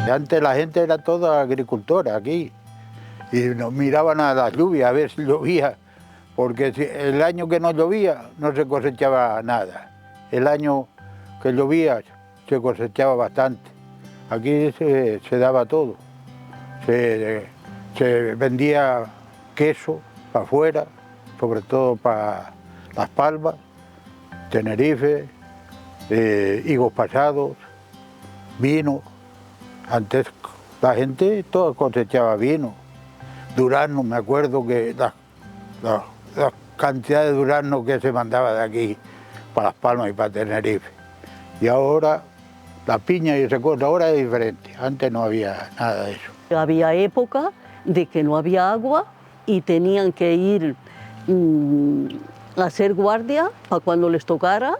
Antes la gente era toda agricultora aquí y nos miraban a las lluvias a ver si llovía, porque el año que no llovía no se cosechaba nada. El año que llovía se cosechaba bastante. Aquí se daba todo. Se vendía queso para afuera, sobre todo para Las Palmas, Tenerife, higos pasados, vino. Antes la gente toda cosechaba vino. Durazno, me acuerdo que la cantidad de durazno que se mandaba de aquí para Las Palmas y para Tenerife. Y ahora la piña y esa cosa, ahora es diferente. Antes no había nada de eso. Había época de que no había agua y tenían que ir a hacer guardia para cuando les tocara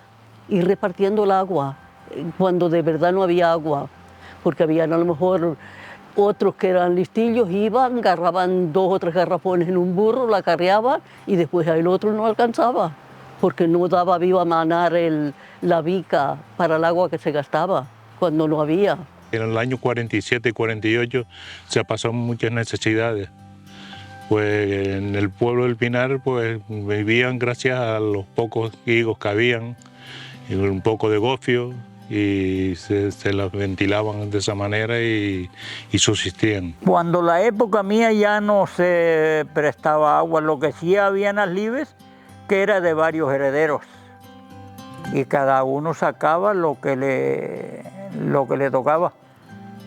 ir repartiendo el agua, cuando de verdad no había agua, porque habían a lo mejor otros que eran listillos, iban, agarraban 2 o 3 garrafones en un burro, la carreaban y después el otro no alcanzaba, porque no daba viva a manar la bica para el agua que se gastaba cuando no había. En el año 47 y 48 se pasaron muchas necesidades. Pues en el pueblo del Pinar pues vivían gracias a los pocos higos que habían, y un poco de gofio, y se las ventilaban de esa manera y subsistían. Cuando la época mía ya no se prestaba agua, lo que sí había en las libres, que era de varios herederos, y cada uno sacaba lo que le tocaba.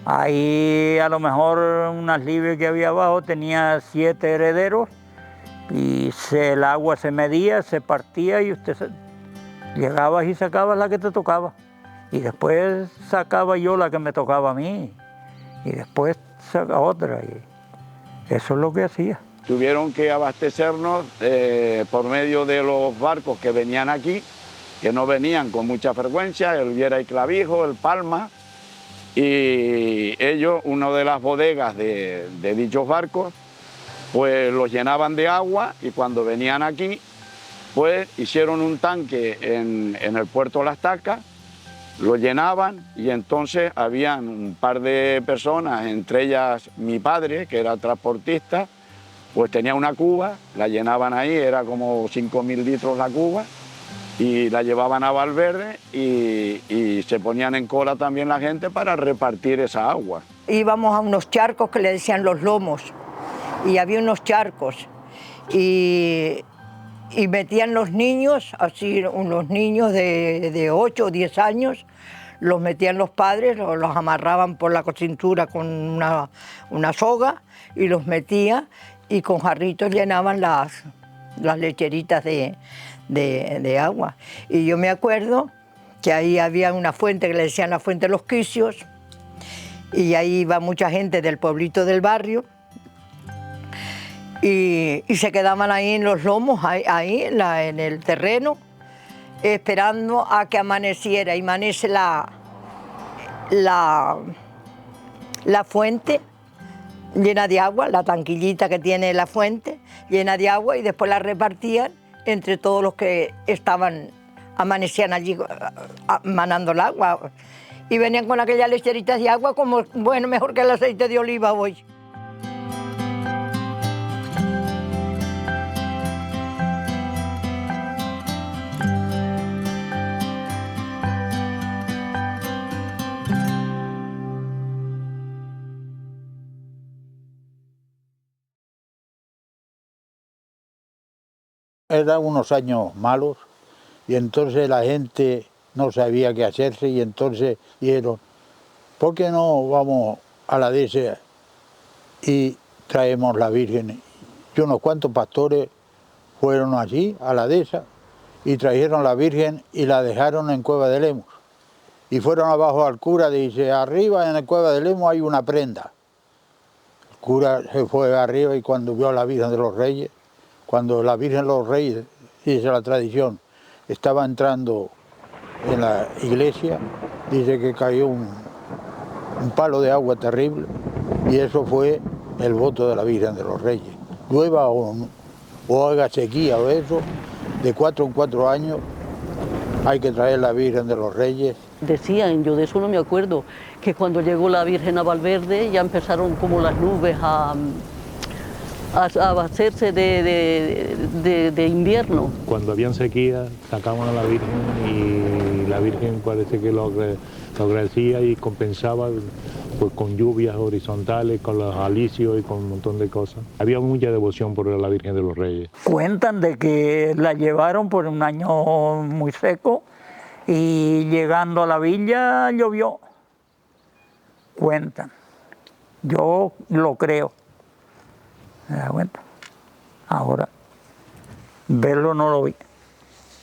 Ahí a lo mejor unas libres que había abajo tenía 7 herederos y el agua se medía, se partía y usted llegabas y sacabas la que te tocaba. Y después sacaba yo la que me tocaba a mí y después sacaba otra. Y eso es lo que hacía. Tuvieron que abastecernos por medio de los barcos que venían aquí, que no venían con mucha frecuencia, el Viera y Clavijo, el Palma, y ellos, una de las bodegas de dichos barcos, pues los llenaban de agua y cuando venían aquí, pues hicieron un tanque en el puerto Las Tacas, lo llenaban y entonces habían un par de personas, entre ellas mi padre, que era transportista, pues tenía una cuba, la llenaban ahí, era como 5.000 litros la cuba, y la llevaban a Valverde y se ponían en cola también la gente para repartir esa agua. Íbamos a unos charcos que le decían los lomos, y había unos charcos, y metían los niños, así unos niños de 8 o 10 años, los metían los padres, los amarraban por la cintura con una soga y los metían y con jarritos llenaban las lecheritas de agua. Y yo me acuerdo que ahí había una fuente que le decían la Fuente de los Quicios y ahí iba mucha gente del pueblito del barrio y se quedaban ahí en los lomos, ahí en el terreno, esperando a que amaneciera. Y amanece la fuente llena de agua, la tanquillita que tiene la fuente llena de agua, y después la repartían entre todos los que amanecían allí manando el agua. Y venían con aquellas lecheritas de agua como, bueno, mejor que el aceite de oliva hoy. Eran unos años malos y entonces la gente no sabía qué hacerse y entonces dijeron, ¿por qué no vamos a la dehesa y traemos la Virgen? Y unos cuantos pastores fueron allí a la dehesa y trajeron la Virgen y la dejaron en Cueva de Lemos. Y fueron abajo al cura, dice, arriba en la Cueva de Lemos hay una prenda. El cura se fue arriba y cuando vio a la Virgen de los Reyes, cuando la Virgen de los Reyes, dice la tradición, estaba entrando en la iglesia, dice que cayó un palo de agua terrible y eso fue el voto de la Virgen de los Reyes. Llueva o haga sequía o eso, de 4 en 4 años hay que traer la Virgen de los Reyes. Decían, yo de eso no me acuerdo, que cuando llegó la Virgen a Valverde ya empezaron como las nubes a hacerse de invierno. Cuando habían sequía sacaban a la Virgen y la Virgen parece que lo agradecía y compensaba pues, con lluvias horizontales, con los alicios y con un montón de cosas. Había mucha devoción por la Virgen de los Reyes. Cuentan de que la llevaron por un año muy seco y llegando a la villa llovió. Cuentan. Yo lo creo. ¿Me das cuenta? Ahora, verlo no lo vi,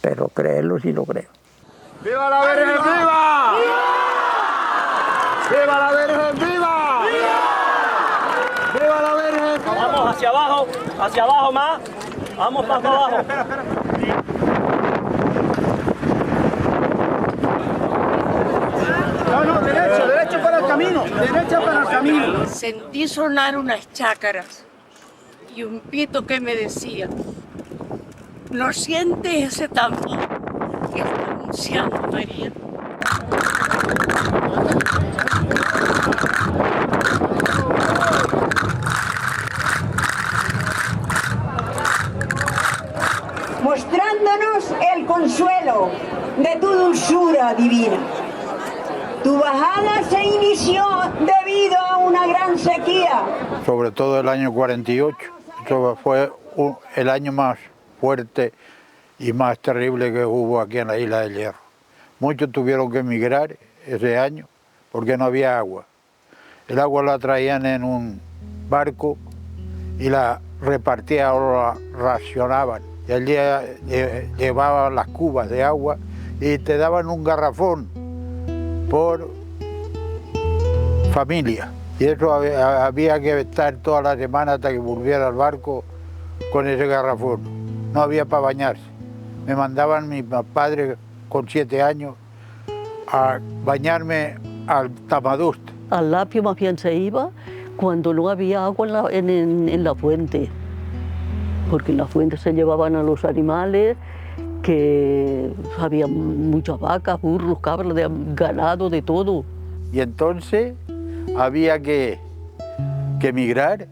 pero creerlo sí lo creo. ¡Viva la Virgen, viva! ¡Viva la Virgen, viva! ¡Viva la Virgen! Vamos hacia abajo más, vamos más para abajo. No, derecho para el camino, derecha para el camino. Sentí sonar unas chácaras y un pito que me decía, ¿no sientes ese tambor que está anunciando María? Mostrándonos el consuelo de tu dulzura divina. Tu bajada se inició debido a una gran sequía. Sobre todo el año 48, eso fue el año más fuerte y más terrible que hubo aquí en la Isla del Hierro. Muchos tuvieron que emigrar ese año porque no había agua. El agua la traían en un barco y la repartían o la racionaban. Y al día llevaban las cubas de agua y te daban un garrafón por familia. Y eso había que estar toda la semana hasta que volviera al barco con ese garrafón. No había para bañarse. Me mandaban mis padres con 7 años a bañarme al Tamadust. Al Lapio más bien se iba cuando no había agua en la fuente, porque en la fuente se llevaban a los animales, que había muchas vacas, burros, cabras, ganado, de todo. Y entonces había que emigrar,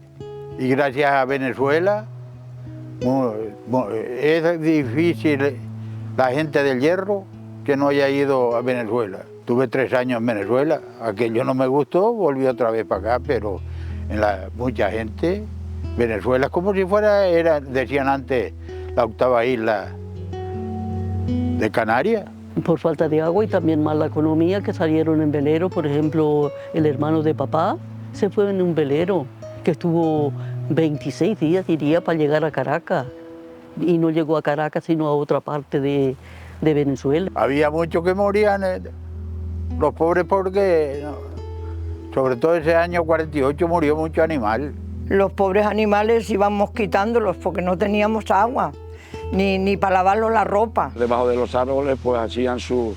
y gracias a Venezuela es difícil la gente del Hierro que no haya ido a Venezuela. Tuve 3 años en Venezuela, aquello no me gustó, volví otra vez para acá, pero mucha gente, Venezuela es como si fuera, decían antes, la 8ª isla de Canarias. Por falta de agua y también mala economía, que salieron en velero. Por ejemplo, el hermano de papá se fue en un velero que estuvo 26 días, diría, para llegar a Caracas. Y no llegó a Caracas, sino a otra parte de Venezuela. Había muchos que morían, los pobres, porque sobre todo ese año 48 murió mucho animal. Los pobres animales íbamos quitándolos porque no teníamos agua, ni para lavarlos la ropa. Debajo de los árboles pues hacían su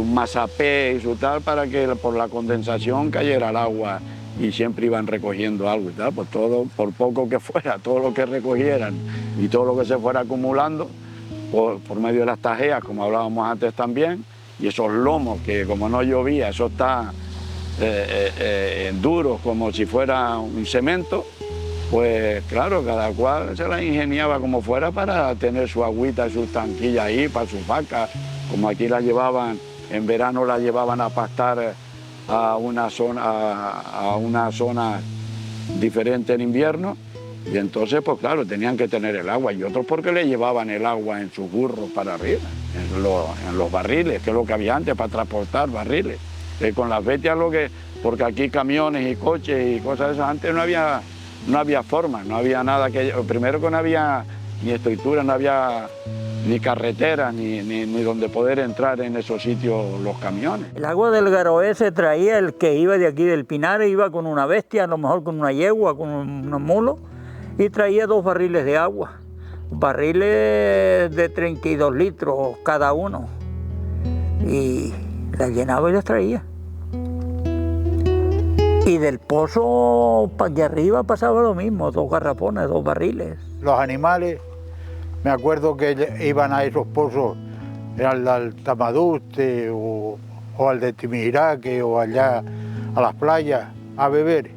mazapé y su tal para que por la condensación cayera el agua y siempre iban recogiendo algo y tal, pues todo, por poco que fuera, todo lo que recogieran y todo lo que se fuera acumulando por medio de las tajeas, como hablábamos antes también, y esos lomos que como no llovía, eso está duros como si fuera un cemento, pues claro, cada cual se la ingeniaba como fuera para tener su agüita, sus tanquillas ahí, para sus vacas, como aquí la llevaban, en verano la llevaban a pastar a una zona diferente en invierno, y entonces pues claro, tenían que tener el agua, y otros porque le llevaban el agua en sus burros para arriba, en los barriles, que es lo que había antes para transportar barriles. Con las bestias porque aquí camiones y coches y cosas de esas, antes no había forma, no había nada primero que no había ni estructura, no había ni carretera, ni donde poder entrar en esos sitios los camiones. El agua del Garoé se traía, el que iba de aquí del Pinar, iba con una bestia, a lo mejor con una yegua, con unos mulos, y traía 2 barriles de agua, barriles de 32 litros cada uno, y las llenaba y las traía. Y del pozo para allá arriba pasaba lo mismo, 2 garrafones, 2 barriles. Los animales, me acuerdo que iban a esos pozos al Tamaduste o al de Timiraque o allá a las playas a beber.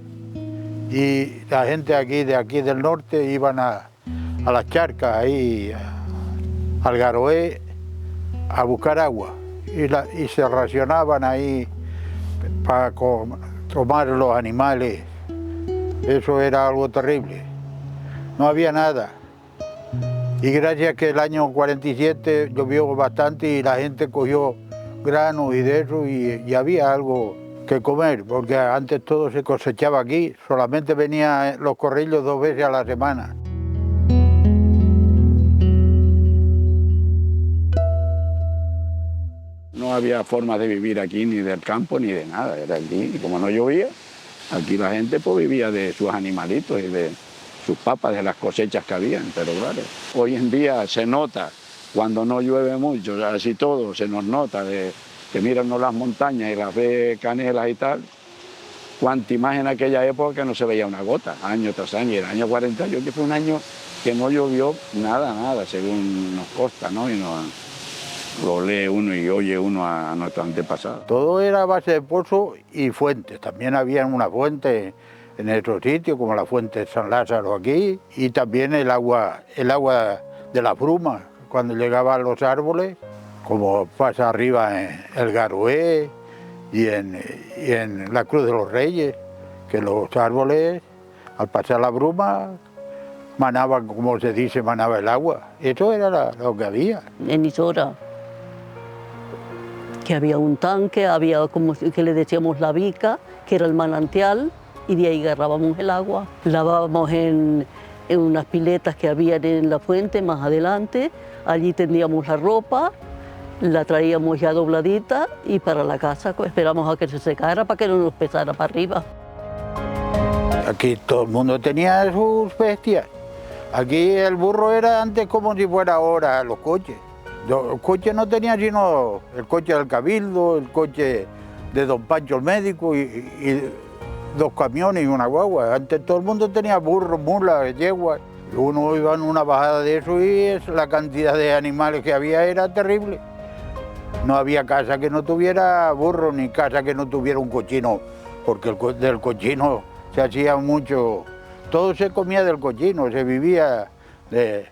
Y la gente de aquí del norte iban a las charcas, ahí al Garoé, a buscar agua. Y se racionaban ahí para tomar los animales. Eso era algo terrible. No había nada. Y gracias que el año 47 llovió bastante y la gente cogió granos y de eso y había algo que comer, porque antes todo se cosechaba aquí, solamente venían los corrillos 2 veces a la semana. No había forma de vivir aquí ni del campo ni de nada, era aquí, y como no llovía, aquí la gente pues vivía de sus animalitos y de sus papas, de las cosechas que habían, pero claro, hoy en día se nota cuando no llueve mucho, así todo se nos nota, que miran uno las montañas y las ve canelas y tal, cuánta imagen en aquella época que no se veía una gota, año tras año, y el año 48 fue un año que no llovió nada, según nos consta, ¿no? Y lo lee uno y oye uno a nuestros antepasados. Todo era a base de pozo y fuentes, también había una fuente en otro sitio, como la fuente de San Lázaro aquí, y también el agua de la bruma, cuando llegaban los árboles, como pasa arriba en el Garoé y en la Cruz de los Reyes, que los árboles, al pasar la bruma, manaban, como se dice, manaba el agua. Eso era lo que había. En Isora, que había un tanque, había como que le decíamos la bica, que era el manantial, y de ahí agarrábamos el agua. Lavábamos en unas piletas que había en la fuente más adelante, allí tendíamos la ropa, la traíamos ya dobladita y para la casa esperamos a que se secara para que no nos pesara para arriba. Aquí todo el mundo tenía sus bestias. Aquí el burro era antes como si fuera ahora los coches. Los coches no tenían sino el coche del Cabildo, el coche de don Pancho el médico y 2 camiones y una guagua. Antes todo el mundo tenía burros, mulas, yeguas. Uno iba en una bajada de eso y la cantidad de animales que había era terrible. No había casa que no tuviera burro ni casa que no tuviera un cochino, porque del cochino se hacía mucho. Todo se comía del cochino, se vivía de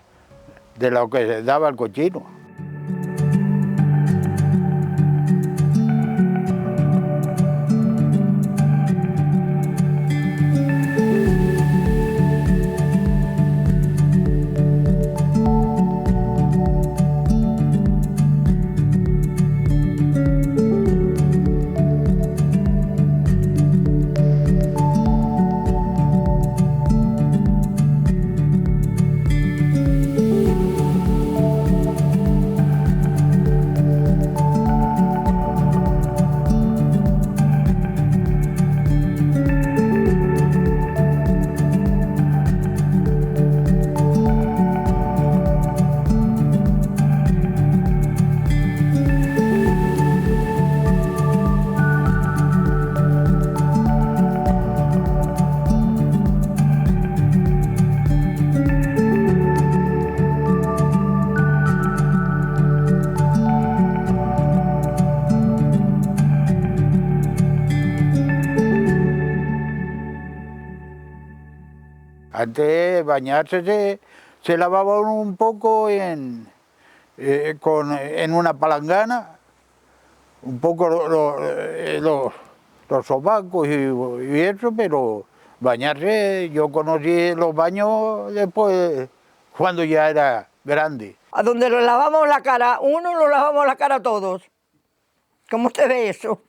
lo que se daba el cochino. Antes bañarse se lavaba un poco en una palangana, un poco los sobacos y eso, pero bañarse, yo conocí los baños después, cuando ya era grande. A donde nos lavamos la cara, nos lavamos la cara todos. ¿Cómo usted ve eso?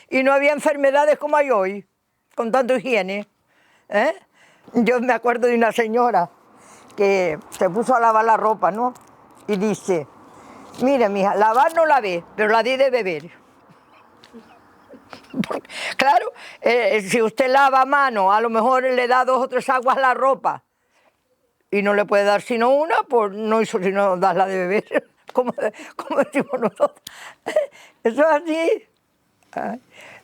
Y no había enfermedades como hay hoy, con tanta higiene. Yo me acuerdo de una señora que se puso a lavar la ropa, ¿no? Y dice, mire, mija, lavar no lavé, pero la di de beber. Porque, claro, si usted lava a mano, a lo mejor le da 2 o 3 aguas a la ropa y no le puede dar sino una, pues no hizo sino darla de beber, como decimos nosotros. Eso es así.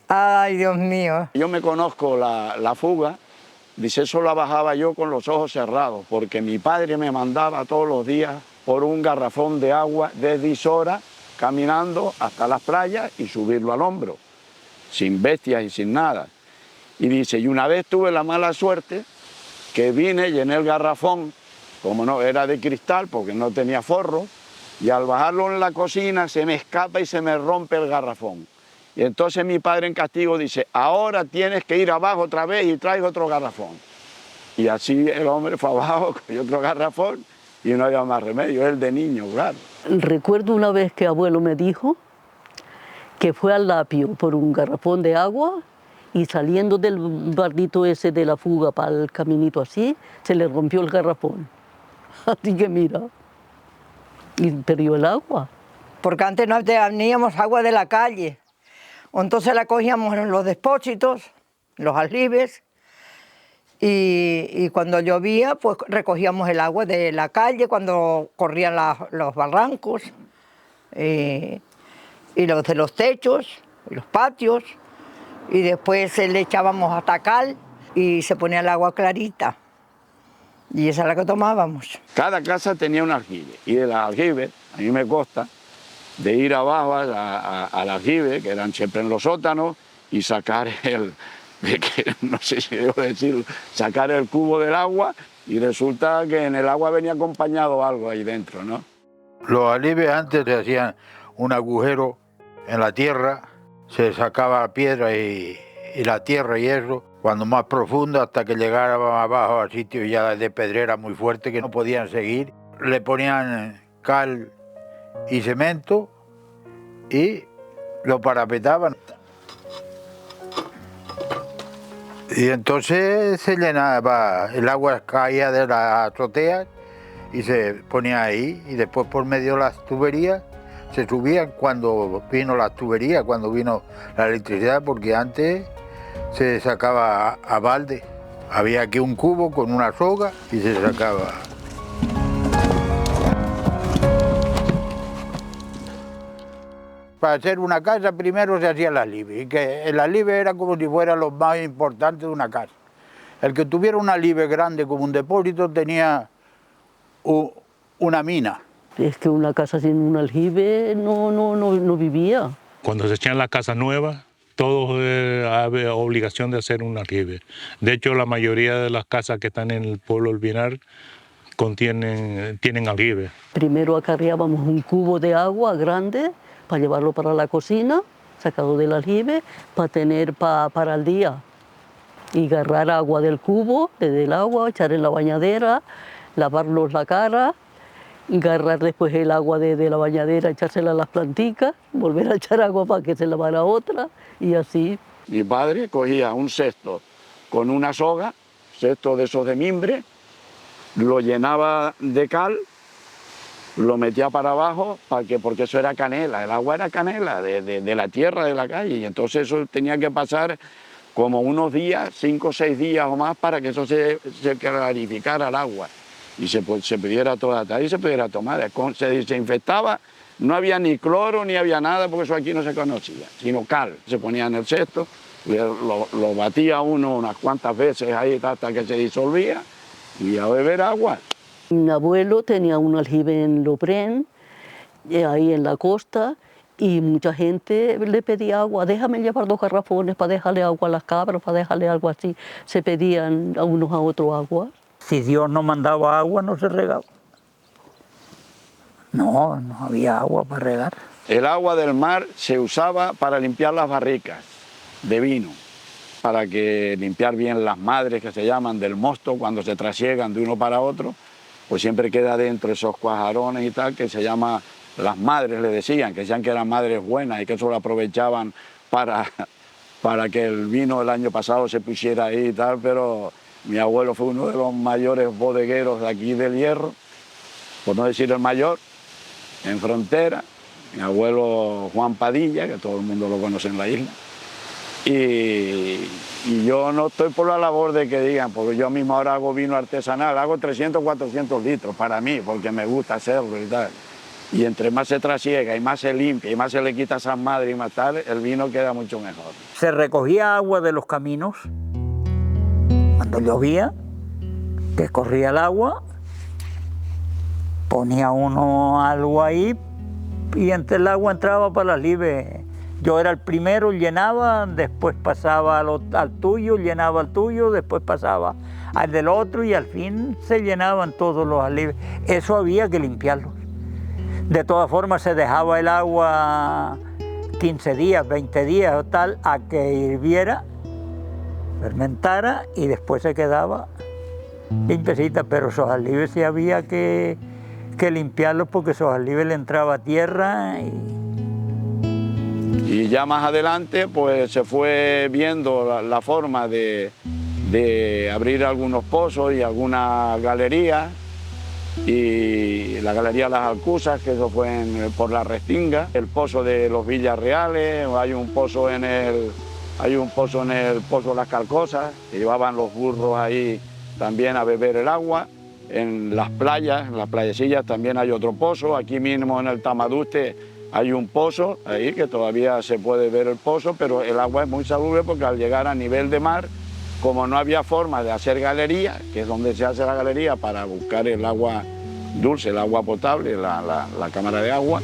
Ay, Dios mío. Yo me conozco la fuga. Dice, eso la bajaba yo con los ojos cerrados, porque mi padre me mandaba todos los días por un garrafón de agua desde Isora, caminando hasta las playas y subirlo al hombro, sin bestias y sin nada. Y dice, y una vez tuve la mala suerte que vine, llené el garrafón, como no era de cristal porque no tenía forro, y al bajarlo en la cocina se me escapa y se me rompe el garrafón. Y entonces mi padre en castigo dice, ahora tienes que ir abajo otra vez y traes otro garrafón. Y así el hombre fue abajo, cogió otro garrafón y no había más remedio, él de niño, claro. Recuerdo una vez que abuelo me dijo que fue al Lapio por un garrafón de agua y saliendo del bardito ese de la fuga para el caminito así, se le rompió el garrafón. Así que mira, y perdió el agua. Porque antes no teníamos agua de la calle. Entonces la cogíamos en los depósitos, los aljibes, y cuando llovía, pues recogíamos el agua de la calle, cuando corrían los barrancos, y los de los techos, los patios, y después le echábamos hasta cal y se ponía el agua clarita. Y esa es la que tomábamos. Cada casa tenía un aljibe, y del aljibe, a mí me consta, de ir abajo al aljibe, que eran siempre en los sótanos, y sacar no sé si debo decirlo, sacar el cubo del agua, y resulta que en el agua venía acompañado algo ahí dentro, ¿no? Los aljibes antes se hacían un agujero en la tierra, se sacaba la piedra y la tierra y eso, cuando más profundo, hasta que llegaban abajo a sitios ya de pedrera muy fuerte que no podían seguir. Le ponían cal y cemento y lo parapetaban. Y entonces se llenaba, el agua caía de las azoteas y se ponía ahí, y después por medio de las tuberías se subían cuando vino las tuberías, cuando vino la electricidad, porque antes se sacaba a balde. Había aquí un cubo con una soga y se sacaba. Para hacer una casa primero se hacía el aljibe, y que el aljibe era como si fuera lo más importante de una casa. El que tuviera un aljibe grande como un depósito tenía una mina. Es que una casa sin un aljibe no vivía. Cuando se echan las casas nuevas, todos había obligación de hacer un aljibe. De hecho, la mayoría de las casas que están en el pueblo del Pinar tienen aljibe. Primero acarreábamos un cubo de agua grande para llevarlo para la cocina, sacado del aljibe, para tener para el día. Y agarrar agua del cubo, desde el agua, echar en la bañadera, lavarnos la cara, agarrar después el agua de la bañadera, echársela a las planticas, volver a echar agua para que se lavara otra, y así. Mi padre cogía un cesto con una soga, cesto de esos de mimbre, lo llenaba de cal, lo metía para abajo, porque eso era canela, el agua era canela de la tierra de la calle, y entonces eso tenía que pasar como unos días, 5 o 6 días o más, para que eso se clarificara el agua y se pudiera tratar y se pudiera tomar. Se desinfectaba, no había ni cloro ni había nada, porque eso aquí no se conocía, sino cal. Se ponía en el cesto, lo batía uno unas cuantas veces ahí hasta que se disolvía y a beber agua. Mi abuelo tenía un aljibe en Loprén, ahí en la costa, y mucha gente le pedía agua. Déjame llevar 2 garrafones para dejarle agua a las cabras, para dejarle algo así. Se pedían a unos a otros agua. Si Dios no mandaba agua, no se regaba. No había agua para regar. El agua del mar se usaba para limpiar las barricas de vino, para que limpiar bien las madres, que se llaman, del mosto, cuando se trasiegan de uno para otro, pues siempre queda dentro esos cuajarones y tal, que se llama, las madres le decían que eran madres buenas y que eso lo aprovechaban para que el vino del año pasado se pusiera ahí y tal, pero mi abuelo fue uno de los mayores bodegueros de aquí del Hierro, por no decir el mayor, en Frontera. Mi abuelo Juan Padilla, que todo el mundo lo conoce en la isla. Y yo no estoy por la labor de que digan, porque yo mismo ahora hago vino artesanal, hago 300, 400 litros para mí, porque me gusta hacerlo y tal. Y entre más se trasiega y más se limpia y más se le quita a esas madres y más tal, el vino queda mucho mejor. Se recogía agua de los caminos, cuando llovía, que corría el agua, ponía uno algo ahí y entre el agua entraba para las libres. Yo era el primero, llenaba, después pasaba al tuyo, llenaba al tuyo, después pasaba al del otro y al fin se llenaban todos los alibes. Eso había que limpiarlos. De todas formas se dejaba el agua 15 días, 20 días o tal, a que hirviera, fermentara y después se quedaba limpiecita, pero esos alibes sí había que limpiarlos porque esos alibes le entraba tierra. Y ya más adelante pues se fue viendo la forma de abrir algunos pozos y algunas galerías, y la galería Las Alcusas, que eso fue por la Restinga, el pozo de los Villarreales, hay un pozo en el pozo Las Calcosas, que llevaban los burros ahí también a beber el agua. En las playas, en las playecillas también hay otro pozo, aquí mismo en el Tamaduste hay un pozo ahí que todavía se puede ver el pozo, pero el agua es muy salubre porque al llegar a nivel de mar, como no había forma de hacer galería, que es donde se hace la galería para buscar el agua dulce, el agua potable, la cámara de agua,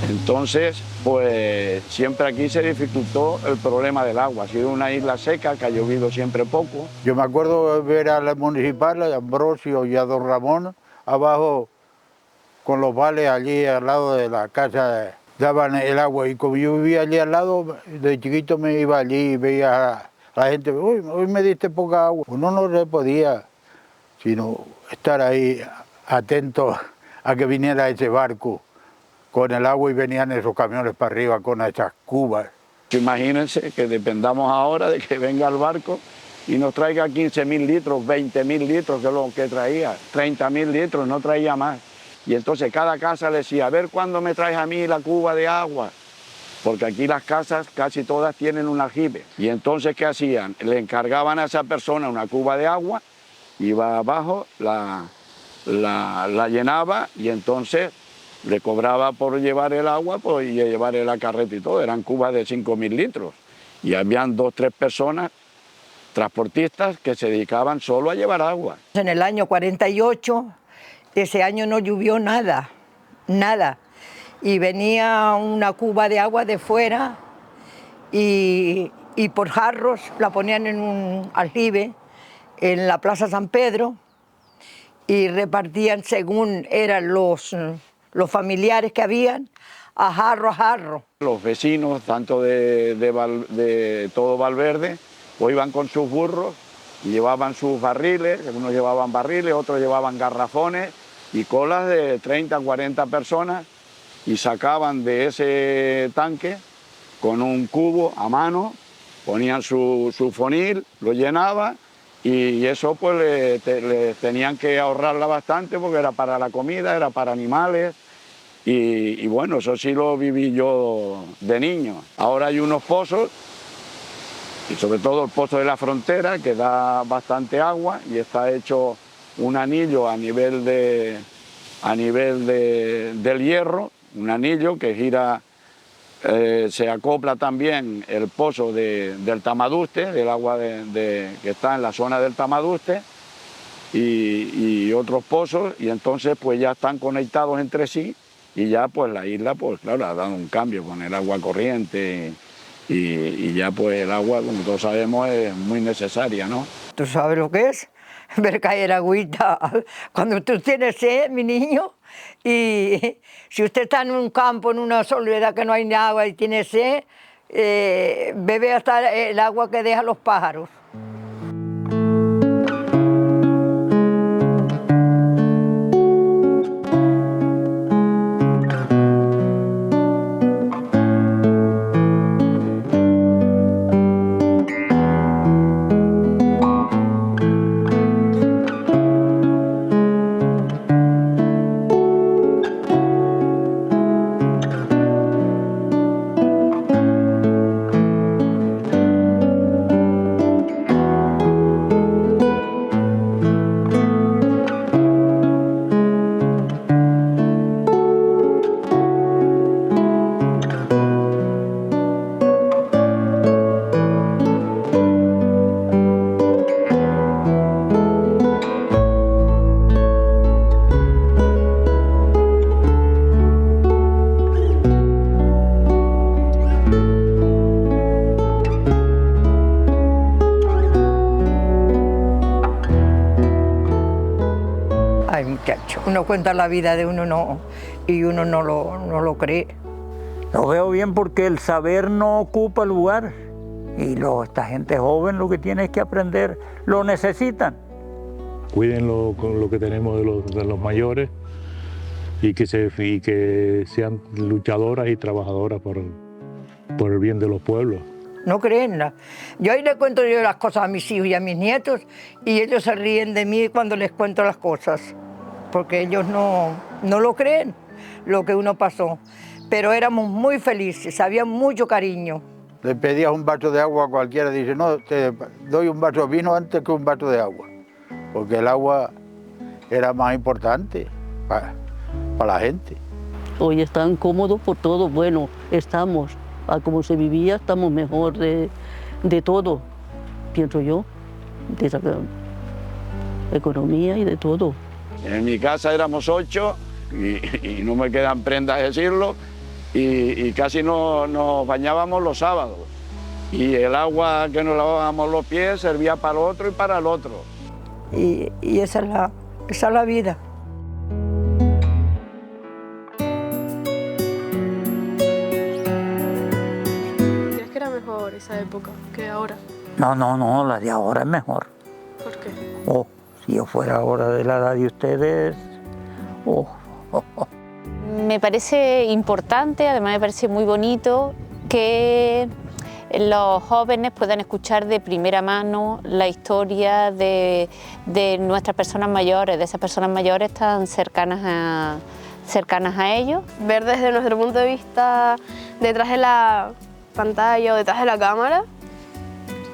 entonces pues siempre aquí se dificultó el problema del agua. Ha sido una isla seca que ha llovido siempre poco. Yo me acuerdo de ver a la municipal, a Ambrosio y a don Ramón, abajo con los vales allí al lado de la casa, daban el agua, y como yo vivía allí al lado, de chiquito me iba allí y veía a la gente, uy, hoy me diste poca agua. Uno no se podía sino estar ahí atento a que viniera ese barco con el agua y venían esos camiones para arriba con esas cubas. Imagínense que dependamos ahora de que venga el barco y nos traiga 15.000 litros, 20.000 litros, que es lo que traía, 30.000 litros, no traía más. Y entonces cada casa le decía, a ver cuándo me traes a mí la cuba de agua, porque aquí las casas casi todas tienen un aljibe. Y entonces, ¿qué hacían? Le encargaban a esa persona una cuba de agua, iba abajo, la llenaba y entonces le cobraba por llevar el agua y llevar la carreta y todo. Eran cubas de 5.000 litros. Y habían 2 o 3 personas, transportistas, que se dedicaban solo a llevar agua. En el año 48, ese año no llovió nada, nada. Y venía una cuba de agua de fuera y por jarros la ponían en un aljibe en la Plaza San Pedro y repartían según eran los familiares que habían, a jarro. Los vecinos, tanto de todo Valverde, pues iban con sus burros y llevaban sus barriles, unos llevaban barriles, otros llevaban garrafones y colas de 30 o 40 personas, y sacaban de ese tanque con un cubo a mano, ponían su fonil, lo llenaban, y eso pues le tenían que ahorrarla bastante porque era para la comida, era para animales. Y bueno, eso sí lo viví yo de niño. Ahora hay unos pozos, y sobre todo el pozo de la Frontera, que da bastante agua y está hecho un anillo a nivel del hierro, un anillo que gira, se acopla también el pozo del Tamaduste, del agua que está en la zona del Tamaduste, y otros pozos, y entonces pues ya están conectados entre sí. Y ya pues la isla, pues claro, ha dado un cambio con el agua corriente y ya pues el agua, como todos sabemos, es muy necesaria, ¿no? ¿Tú sabes lo que es? Ver caer agüita. Cuando tú tienes sed, mi niño, y si usted está en un campo, en una soledad que no hay agua y tiene sed, bebe hasta el agua que dejan los pájaros. Ay, muchacho, uno cuenta la vida de uno y uno no lo cree. Lo veo bien porque el saber no ocupa lugar y esta gente joven lo que tiene es que aprender, lo necesitan. Cuiden lo que tenemos de los mayores y que sean luchadoras y trabajadoras por el bien de los pueblos. No creen nada. Yo ahí le cuento yo las cosas a mis hijos y a mis nietos y ellos se ríen de mí cuando les cuento las cosas, porque ellos no lo creen, lo que uno pasó. Pero éramos muy felices, había mucho cariño. Le pedías un vaso de agua a cualquiera, dice, no, te doy un vaso de vino antes que un vaso de agua, porque el agua era más importante para la gente. Hoy están cómodos por todo, bueno, estamos, a como se vivía, estamos mejor de todo, pienso yo, de esa economía y de todo. En mi casa éramos 8 y no me quedan prendas decirlo, y casi nos bañábamos los sábados. Y el agua que nos lavábamos los pies servía para el otro y para el otro. Y esa es la vida. ¿Crees que era mejor esa época que ahora? No, la de ahora es mejor. ¿Por qué? Si yo fuera ahora de la edad de ustedes, Me parece importante, además me parece muy bonito que los jóvenes puedan escuchar de primera mano la historia de nuestras personas mayores, de esas personas mayores tan cercanas a ellos. Ver desde nuestro punto de vista detrás de la pantalla o detrás de la cámara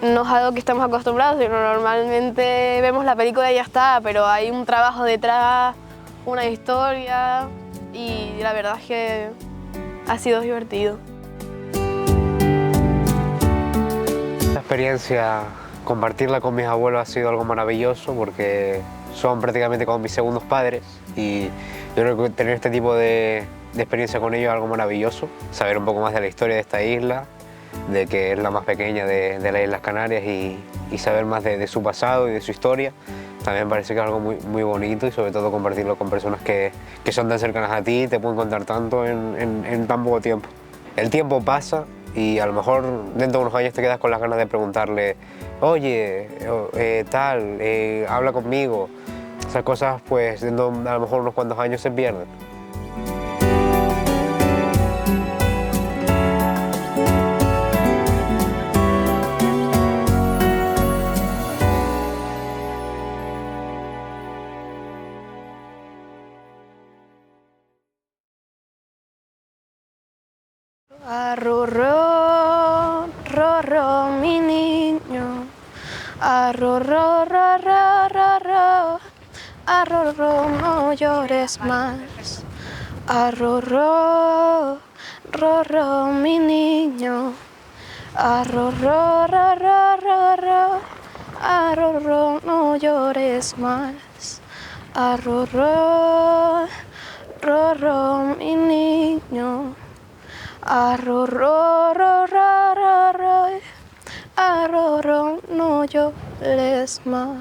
no es algo que estamos acostumbrados, sino normalmente vemos la película y ya está, pero hay un trabajo detrás, una historia, y la verdad es que ha sido divertido. La experiencia, compartirla con mis abuelos ha sido algo maravilloso porque son prácticamente como mis segundos padres y yo creo que tener este tipo de experiencia con ellos es algo maravilloso, saber un poco más de la historia de esta isla, de que es la más pequeña de las Islas Canarias y saber más de su pasado y de su historia. También parece que es algo muy bonito y sobre todo compartirlo con personas que son tan cercanas a ti y te pueden contar tanto en tan poco tiempo. El tiempo pasa y a lo mejor dentro de unos años te quedas con las ganas de preguntarle oye, habla conmigo. Esas cosas pues dentro de a lo mejor unos cuantos años se pierden. Arrorró, rorró, mi niño. Arrorró, rorró, rorró. Arrorró, no llores más. Arrorró, rorró, mi niño. Arrorró, rorró, rorró. Arrorró, no llores más. Arrorró, rorró, mi niño. Arrorró, rorró, rorró, arrorró, no llores más.